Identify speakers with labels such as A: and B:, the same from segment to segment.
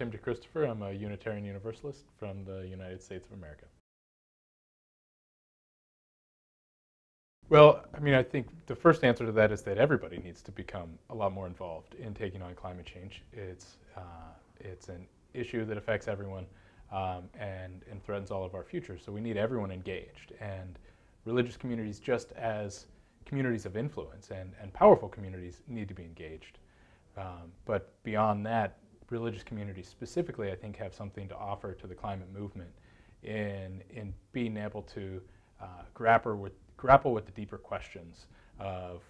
A: Tim DeChristopher. I'm a Unitarian Universalist from the United States of America. Well, I mean, I think the first answer to that is that everybody needs to become a lot more involved in taking on climate change. It's an issue that affects everyone and threatens all of our futures. So we need everyone engaged. And religious communities, just as communities of influence and powerful communities, need to be engaged. But beyond that, religious communities specifically, I think, have something to offer to the climate movement in being able to grapple with the deeper questions of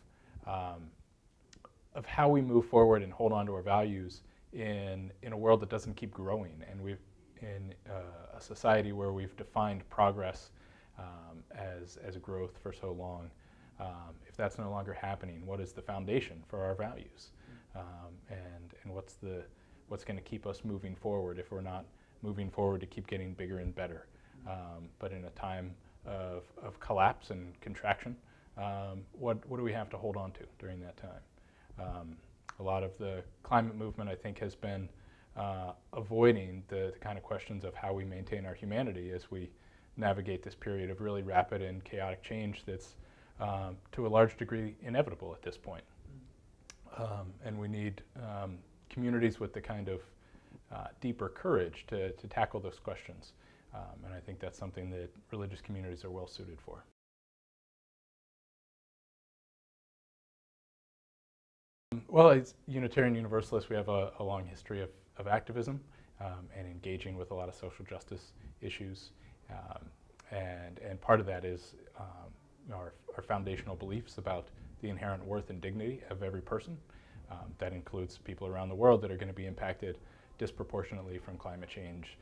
A: how we move forward and hold on to our values in a world that doesn't keep growing, and in a society where we've defined progress as growth for so long. If that's no longer happening, what is the foundation for our values, and what's going to keep us moving forward if we're not moving forward to keep getting bigger and better, but in a time of collapse and contraction, what do we have to hold on to during that time? A lot of the climate movement, I think, has been avoiding the kind of questions of how we maintain our humanity as we navigate this period of really rapid and chaotic change that's to a large degree inevitable at this point. And we need communities with the kind of deeper courage to tackle those questions. And I think that's something that religious communities are well suited for. Well, as Unitarian Universalists, we have a long history of activism and engaging with a lot of social justice issues. And part of that is our foundational beliefs about the inherent worth and dignity of every person. That includes people around the world that are going to be impacted disproportionately from climate change.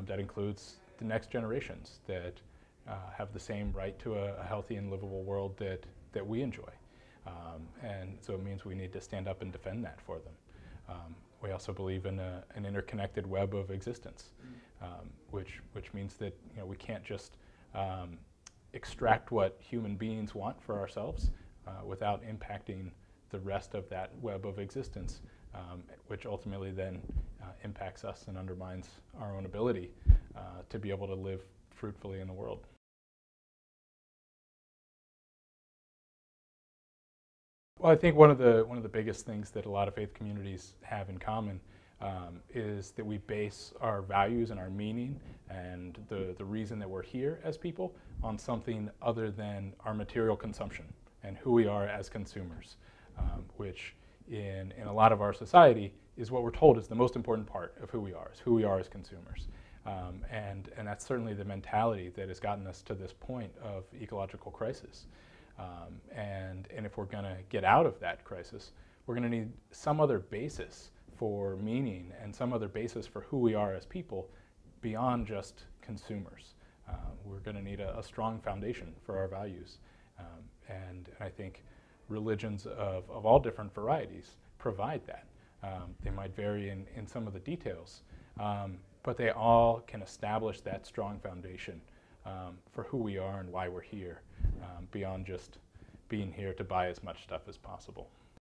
A: That includes the next generations that have the same right to a healthy and livable world that we enjoy. And so it means we need to stand up and defend that for them. We also believe in an interconnected web of existence, which means that we can't just extract what human beings want for ourselves without impacting the rest of that web of existence, which ultimately then impacts us and undermines our own ability to be able to live fruitfully in the world. Well, I think one of the biggest things that a lot of faith communities have in common is that we base our values and our meaning and the reason that we're here as people on something other than our material consumption and who we are as consumers, which in a lot of our society is what we're told is the most important part of who we are as consumers. And that's certainly the mentality that has gotten us to this point of ecological crisis. And if we're going to get out of that crisis, we're going to need some other basis for meaning and some other basis for who we are as people beyond just consumers. We're going to need a strong foundation for our values. And I think religions of all different varieties provide that. They might vary in some of the details, but they all can establish that strong foundation for who we are and why we're here, beyond just being here to buy as much stuff as possible.